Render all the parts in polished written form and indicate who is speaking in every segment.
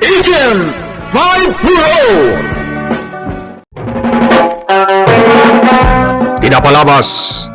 Speaker 1: Agent 5-0! Pinapalabas,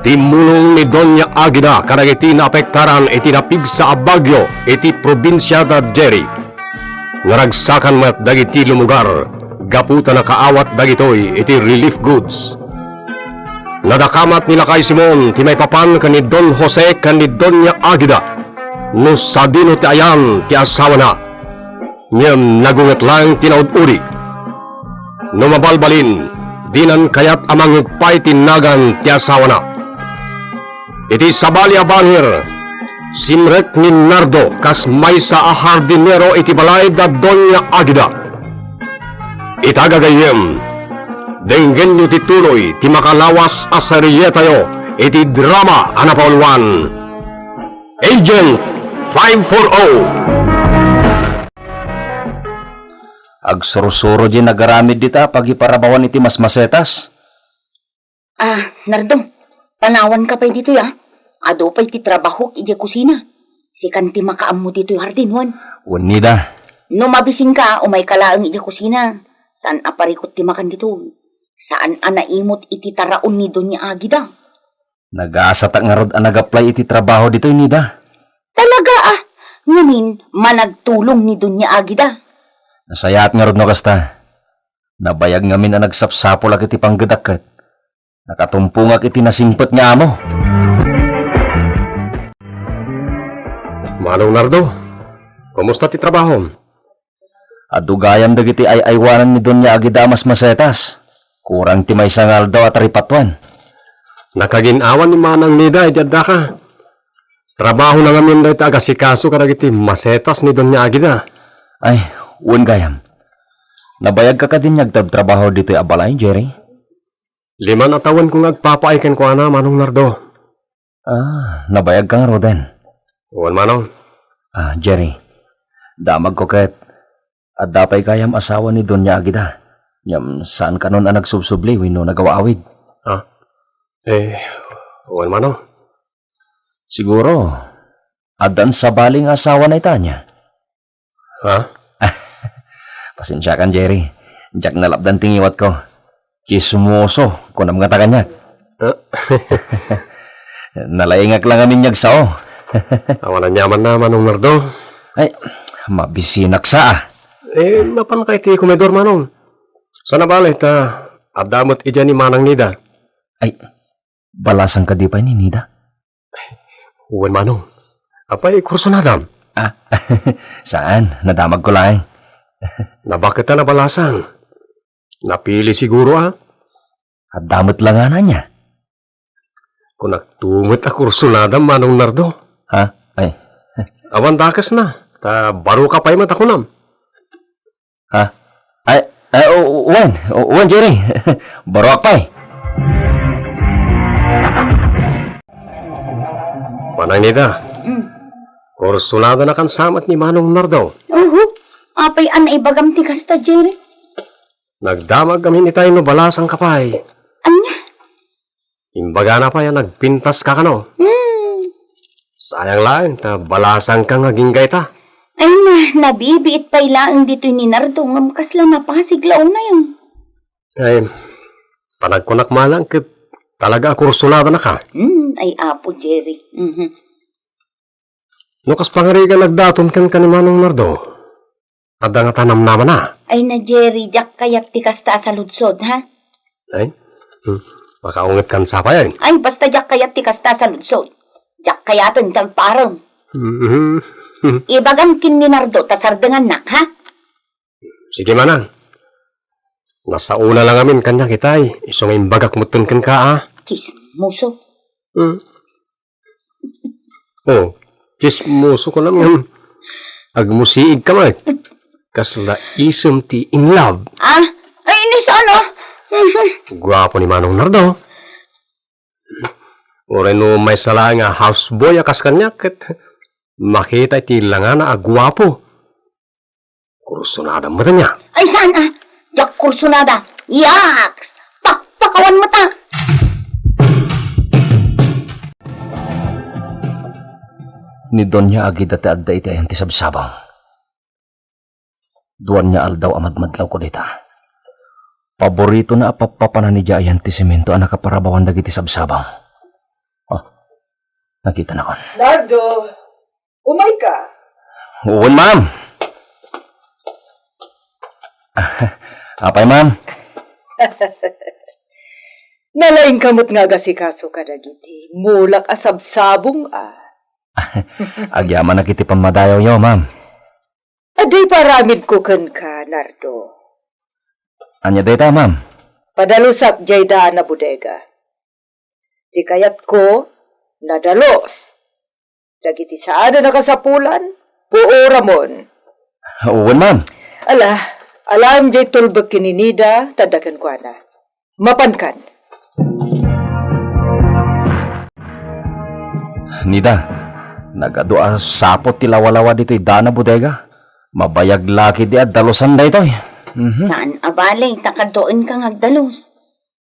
Speaker 1: timulong ni Doña Aguida karang iti naapektaran iti napigsa a bagyo iti probinsya da Jeri. Ngaragsakan met dagiti lumugar, gaputa na kaawat dagitoy iti relief goods. Nadakamat nila kay Simon ti may papan kan ni Don Jose kan ni Doña Aguida. No sadino ti ayan ti asawa na. Ngem nagunget lang tinaud-uri. No mabalbalin, dinan kayat amang higpay tinagan ti asawa na. Iti sabali a banhir, simrek ni Nardo kas may sa a hardinero iti balay da Doña Aguida. Itagagayem, denggen nyo ti tuloy ti makalawas a sariyetayo iti drama anapauluan. Agent 540.
Speaker 2: Agsurusuro di nagaramid dita pagiparabawan iti masmasetas.
Speaker 3: Nardo, tanawan ka pa'y dito ya. Ado pa'y ti trabaho iti kusina. Si kanti makaam mo dito yung hardin, Juan.
Speaker 2: Unida.
Speaker 3: No mabising ka, umay kalaang iti kusina. Saan aparikot ti makan dito? Saan anaimot iti taraon ni Doña Aguida?
Speaker 2: Nag-aasa ta nga rod ang nag-apply iti trabaho dito, Unida.
Speaker 3: Talaga Ngamin, managtulong ni Doña Aguida.
Speaker 2: Nasayat nga rod no kasta. Nabayag ngamin ang nagsapsapol ag iti panggadakat. Nakatumpungak iti nasingpet nga amo.
Speaker 1: Manong Nardo, kumusta ti trabaho?
Speaker 2: Adugayam dagiti ay aywanan ni Doña Aguida masmasetas. Kurang ti may sangal daw at ripatwan.
Speaker 1: Nakaginawan ni Manang Nida iti adda ka. Trabaho na ngamin dahi tagasikaso karagiti masetas ni Doña Aguida.
Speaker 2: Ay, gayam. Nabayag ka ka din nagtrabaho dito abalay, Jerry?
Speaker 1: 5 na taon kong nagpapaiken ko na, Manong Nardo.
Speaker 2: Nabayag ka nga Roden.
Speaker 1: Uwan, Manong.
Speaker 2: Jerry, damag ko ket at dapay kayam asawa ni Doña Aguida. Yam, saan ka nun ang nagsubsubli wino nagawaawid?
Speaker 1: Uwan, Manong.
Speaker 2: Siguro, adan sa baling asawa na itanya. Pasensya kan, Jerry. Diyak nalapdan tingiwat ko. Kismoso kung mga taganyak. Nalaingak lang amin nyag sao.
Speaker 1: Awan na nyaman na, Manong Nardo.
Speaker 2: Ay, mabisinak sa
Speaker 1: Mapan kay ti komedor, Manong. Sana balay ta, adamot ija ni Manang Nida.
Speaker 2: Ay, balasan ka di pa ni Nida?
Speaker 1: Uwan, Manong. Apay, kurso na dam.
Speaker 2: Saan? Nadamag ko lang.
Speaker 1: Na bakit na nabalasan? Napili siguro,
Speaker 2: At damot lang nga na niya.
Speaker 1: Kung nagtumot a kurso na dam, Manong Nardo.
Speaker 2: Ay.
Speaker 1: Awan dakas na. Ta baro ka pa'y matakunam.
Speaker 2: Uwan, Jerry. Barok pa
Speaker 1: Manang Nida. Kurso na na kan samat ni Manong Nardo.
Speaker 3: Apay anay bagam ti kasta, Jerry.
Speaker 1: Nagdamag kami ni tayo no balasang kapay.
Speaker 3: Anya?
Speaker 1: Imbaga na pa yan, nagpintas ka kano. Sayang lang, ta balasang ka nga ginggay ta.
Speaker 3: Ay nabibiit pa'y laang dito ni Nardo. Ngamkasla na pasiglaw na yun.
Speaker 1: Ay, panagkunak malang kit talaga kursulada na ka.
Speaker 3: Ay apo, Jerry.
Speaker 1: Nukas pangariga nagdaton kan ni Manong Nardo. Ada nga tanam naman na.
Speaker 3: Ay na, Jerry, jak kayat ti kasta sa ludsod, ha?
Speaker 1: Ay, makaungit kan sa pa yan.
Speaker 3: Ay, basta jak kayat ti kasta sa ludsod. Jak kayatan talparang. Ibagam kin ni Nardo, tasardengan na, ha?
Speaker 1: Sige Manang. Nasa una lang amin kanya kitay. Isong imbagak mutun kan ka,
Speaker 3: Chismoso.
Speaker 1: Chismoso ko lang. Agmusiig ka man. Kasla isem ti in love.
Speaker 3: Ay, ni sana.
Speaker 1: Gwapo ni Manong Nardo. Ore no may sala nga houseboy akas kanya ket makita ti langana agwapo. Kursunada mo niya.
Speaker 3: Ay, saan Jak kursunada. Yaks! Pakpakawan mata.
Speaker 2: Ni Doña Aguida ti adda iti ayan ti sabsabaw. Duwan niya aldaw amadmadlaw ko dita. Paborito na apapapanan ni Jayan ti semento ang nakaparabawan dagiti sabsabaw. Oh, nakita na ko.
Speaker 4: Nardo, umay ka.
Speaker 2: Uwan, ma'am. Apay, ma'am.
Speaker 4: Nalaing kamot nga gasikaso ka dagiti. Mulak asabsabong
Speaker 2: Agyaman na kiti pamadayaw yo, ma'am.
Speaker 4: Aday paramid ko kan ka, Nardo.
Speaker 2: Anya data, ma'am?
Speaker 4: Padalusak jay daan na bodega. Di kayat ko, nadalos. Dagiti saada nakasapulan, buo ramon.
Speaker 2: Uwan, ma'am.
Speaker 4: Alam jay tulbag kininida, tadakan ko na. Mapankan.
Speaker 2: Nida, nagadua sapot ti lawalawa dito'y dana bodega. Mabayag laki di at dalosan da ito'y.
Speaker 3: Saan abalay, takadoon kang agdalos.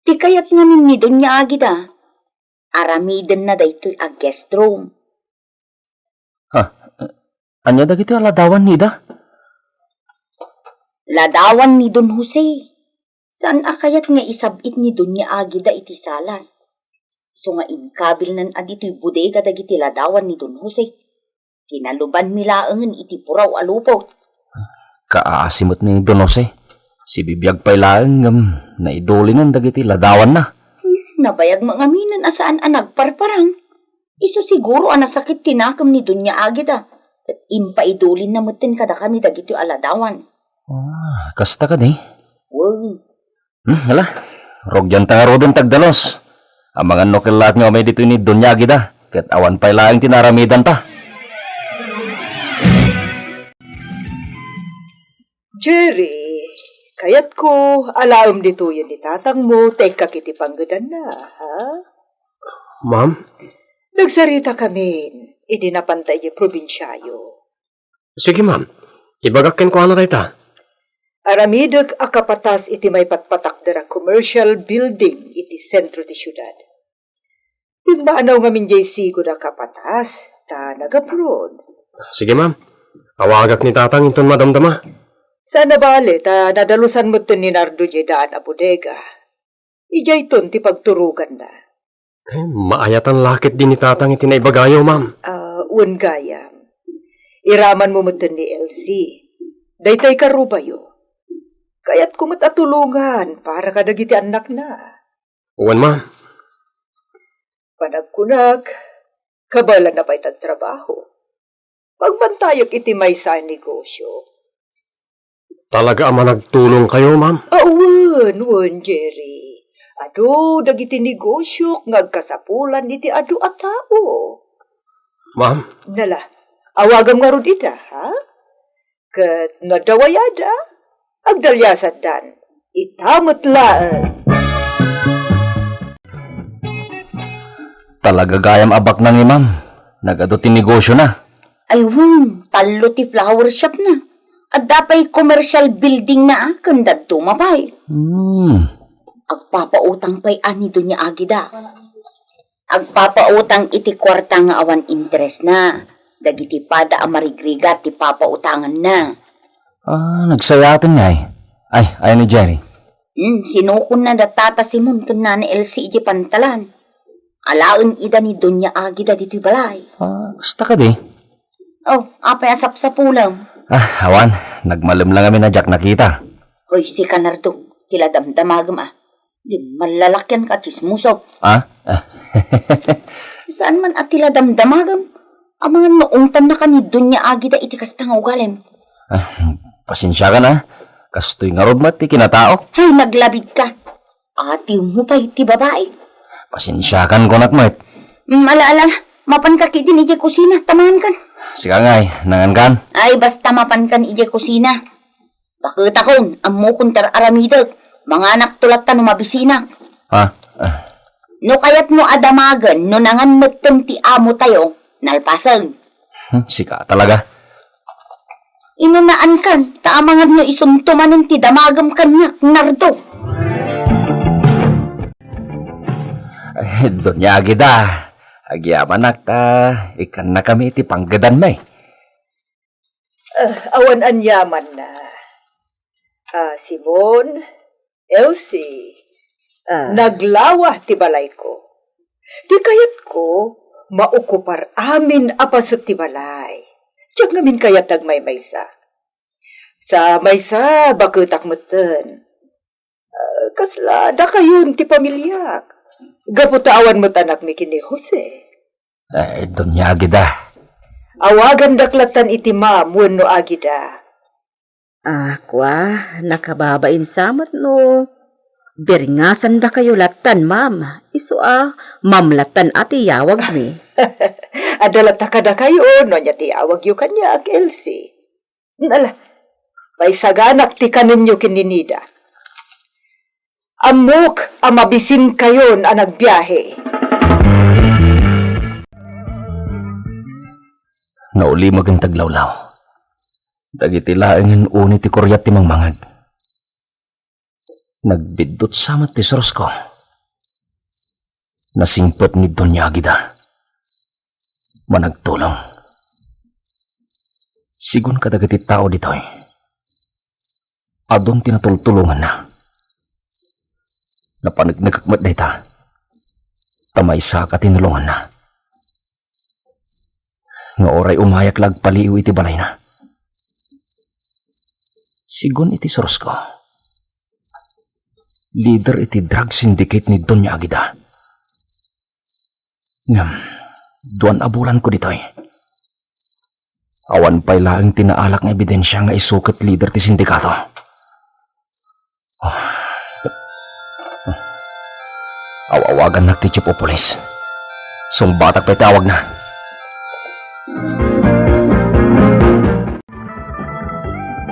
Speaker 3: Di kayat nga ni Doña Agida. Aramiden na daytoy a guest room.
Speaker 2: Anya dagiti aladawan, Nida?
Speaker 3: Ladawan ni Don Jose. Saan akayat nga isabit ni Doña Agida iti salas? So nga inkabil nan adito'y bodega dagiti ladawan ni Don Jose. Kinaluban milaangan iti puraw alupot.
Speaker 2: Kaasimot ni Don Jose. Si bibiyag pa'y laang naidulinan dagiti ladawan na.
Speaker 3: Nabayag mga minan asaan nagparparang. Iso siguro sakit tinakam ni Doña Agida. At impaidulin na mutin kada kami dagiti aladawan.
Speaker 2: Kasta ka di?
Speaker 3: Wow.
Speaker 2: Hala, rogyan ta nga rodon tagdalos. Ang mga nokelat nga may dito ni Doña Agida. Kat awan pa'y laang tinaramidan ta.
Speaker 4: Jerry, kayat ko, alaom dito yan ni tatang mo, teka kiti panggadan na, ha?
Speaker 1: Ma'am?
Speaker 4: Nagsarita kami, idinapantay di probinsyayo.
Speaker 1: Sige, ma'am. Ibagakin ko na rita.
Speaker 4: Aramidag akapatas iti may patpatak dara commercial building iti sentro ti syudad. Pimbaanaw ngamin jay sigo na kapatas, ta nag-abroad.
Speaker 1: Sige, ma'am. Awagak ni tatang inton madamdama.
Speaker 4: Sana bale, ta nadalusan mo ni Nardo jay daan a bodega. Ijay ton ti pagturugan na.
Speaker 1: Maayatan lakit din ni tatang itinaibagayo, ma'am.
Speaker 4: Un gayam. Iraman mo ni Elsie. Daytay karubayo. Kaya't kumatatulungan para kadagiti anak na.
Speaker 1: Uwan, ma'am.
Speaker 4: Panagkunak, kabala na pa'y tagtrabaho. Pagbantayak iti may sa negosyo.
Speaker 1: Talaga ama nagtulong kayo, ma'am?
Speaker 4: Wan, Jerry. Ado, dagiti negosyo, ngagkasapulan iti ado at tao.
Speaker 1: Ma'am?
Speaker 4: Nala, awagam nga ron ita, ha? Kat nadawayada, agdalyasat dan, itamot laan.
Speaker 2: Talaga gayam abak na ni ma'am. Nagado ti negosyo na.
Speaker 3: Ayun, talo ti flower shop na. At dapay commercial building na kandad tumapay. Agpapautang pa'y ani Doña Agida. Agpapautang iti kwarta nga awan interest na. Dagiti pada amarigriga ti papautangan na.
Speaker 2: Nagsayatan nga eh. Ay ni Jerry.
Speaker 3: Sinukon na datata si Mon kan na ni Elsie iti pantalan. Alaon ida ni Doña Agida dito'y balay.
Speaker 2: Kasta ka di?
Speaker 3: Apay asap sa pulang.
Speaker 2: Awan, nagmalam lang kami na Jack nakita.
Speaker 3: Hoy, si Kanardo, tila damdamagam Di malalakyan ka, chismuso. Saan man at tila damdamagam? Ang mga noongtan na ka ni Doña Agida iti kastang ugalim.
Speaker 2: Pasensya ka na. Kastoy nga rod mati kinatao.
Speaker 3: Hay, naglabid ka. Ati mo pa iti babae.
Speaker 2: Pasensya kan ko nakmet.
Speaker 3: Alaala, mapan ka kiti ni kusina, tamangan kan.
Speaker 2: Sika nga nangan kan.
Speaker 3: Ay, basta mapan kan iti kusina. Bakit akon, amo kong aramidag. Mga anak tulat ta no mabisina. No kayat mo adamagan, no nangan metem ti amo tayo, nalpasag.
Speaker 2: Sika talaga.
Speaker 3: Inunaan kan, taamangan no isuntumanin ti damagam kanya, Nardo.
Speaker 2: Doña Agida, agyaman nakta, ikan na kami iti panggadan may.
Speaker 4: Awan anyaman na. Simon, Elsie, naglawa ti balay ko. Di kayat ko, maukupar amin apa sa ti balay. Diyak ngamin kayat nagmay maysa. Sa maysa, bakutak meten. Kasla, da kayon ti pamilyak. Gaputawan mo tanak mi kini Jose.
Speaker 2: Donya Agida.
Speaker 4: Awagan daklatan iti ma'am wenno agida.
Speaker 5: Kwa, nakababain samat no. Beringasan da kayo latan, ma'am. Iso mamlatan ati yawag mi.
Speaker 4: Adalata kada kayo, no niya ti awag yu kanya ak Elsie. Nala, may saganak ti kaninyo kininida. Amok, amabisin kayon ang nagbiyahe.
Speaker 2: Naulimag ang taglawlaw. Dagiti laeng uni ti kuryat ti mangmangag. Nagbidot samat ti soros ko. Nasingpet ni Donya Agida. Managtulong. Sigun kadagiti tao ditoy. Adon tinatultulungan na. Napanagnagkakmat na ita. Tamay sa katinulungan na. Nga oray umayak lagpaliw iti balay na. Sigun iti soros ko. Leader iti drug syndicate ni Donya Agida. Ngam, duwan abulan ko ditoy. Awan pa'y laang tinaalak ng ebidensya nga isukat leader ti sindikato. Awawagan na ti chief o polis. Sumbatak pa'y tawag na.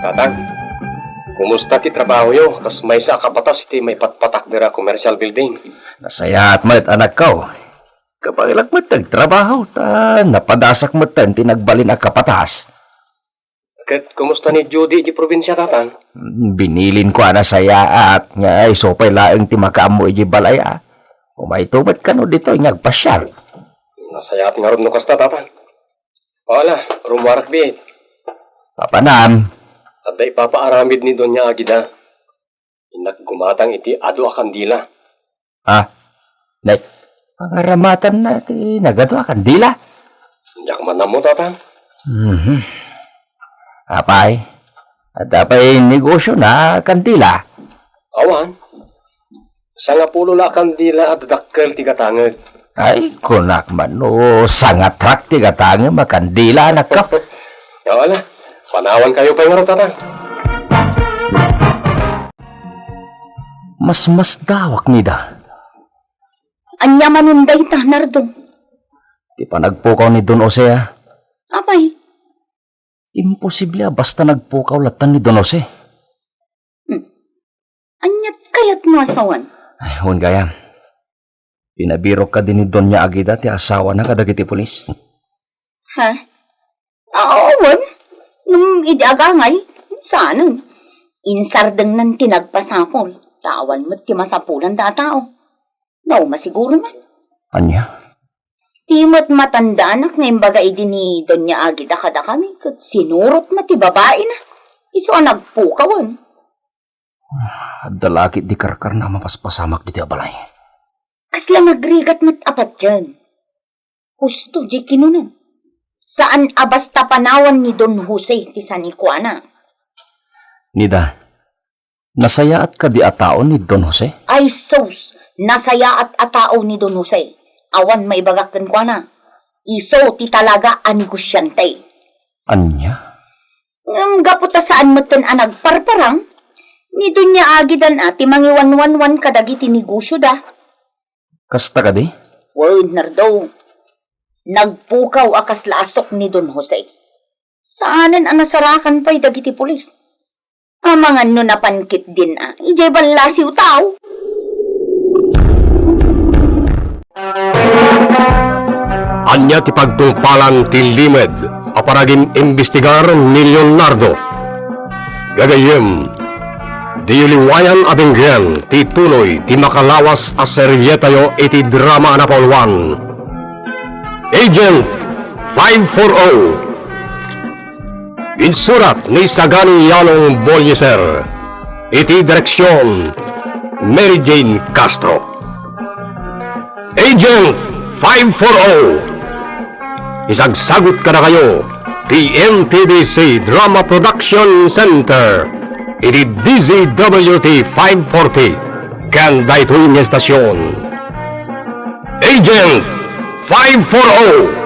Speaker 1: Tatang, kumusta ti trabaho yo? Kas may sa kapatas iti may patpatak dira commercial building.
Speaker 2: Nasaya at mayat anak ko. Kapag ilagmat nagtrabaho, napadasak mo tinagbalin ang kapatas.
Speaker 1: Ket kumusta ni Judy di probinsya, tatang?
Speaker 2: Binilin ko na saya at nga ay sopay laeng ti makaamo iji balaya. Umaytubat ka no dito ngagpasyal.
Speaker 1: Nasaya at nga ron no kasta, tatang. Wala, rumwarak bit.
Speaker 2: Papanam.
Speaker 1: At da ipapaaramid ni Donya Agida. Inaggumatang iti ado a kandila.
Speaker 2: Pangaramatan na ti nagadwa kandila.
Speaker 1: Yak man na mo, tatang.
Speaker 2: Apay, at apay negosyo na kandila.
Speaker 1: Awan. Sa nga pulo la kandila at dakkel ti katangag.
Speaker 2: Ay, kunak man no, sangatrak ti katangag makandila anak ka.
Speaker 1: Ya wala, panawan kayo pa nga tatang.
Speaker 2: Mas dawak nida.
Speaker 3: Anya manunday ta, Nardo.
Speaker 2: Di pa nagpukaw ni Don Jose
Speaker 3: Apay,
Speaker 2: Imposible basta nagpukaw latan ni Don Jose.
Speaker 3: anyat kayat mo asawan.
Speaker 2: Ay, huwag gaya. Pinabiro ka din ni Donya Agida ti asawa na kadagiti pulis.
Speaker 3: Ha? Awan? Nung idagangay, saan? Insardeng nan tinagpasapol. Tawan mo't ti masapulan da tao. Naw, masiguro man.
Speaker 2: Anya?
Speaker 3: Timot matanda anak na imbaga idi ni Donya Agida kada kami. Kat sinurot na ti babae na. Iso ang nagpukawan.
Speaker 2: At dalakit di karkar na mapaspasamak di ti abalay.
Speaker 3: Kasla nagrigat met apat dyan. Husto di kinunan. Saan abasta panawan ni Don Jose ti San Ikuana?
Speaker 2: Nida, nasaya at ka di ataon ni Don Jose?
Speaker 3: Ay sos, nasaya at atao ni Don Jose. Awan maibagaktan ko na. Iso ti talaga anigusyante.
Speaker 2: Anya?
Speaker 3: Gaputa saan matan nagparparang? Ni Donya Agidan ti mangiwan-wanwan kadagiti negosyo da.
Speaker 2: Kasta ka di?
Speaker 3: Word Nardo. Nagpukaw akas laasok ni Don Jose. Saanan ang nasarakan pa'y dagiti pulis? Amangan no napankit din ijay balasiw tao.
Speaker 1: Anya ti pagtungpalan ti limed aparagin imbestigar ni Leonardo. Gagayem, di liwayan abinggen ti tuloy ti makalawas a seryetayo iti drama na Paul 1. Agent 540. Insurat ni Sagani Yanong Bolyeser. iti direksyon Mary Jane Castro. Agent 540, isagsagot ka na kayo ti NTDC Drama Production Center iti DZWT 540 kan daytoy nga estasyon. Agent 540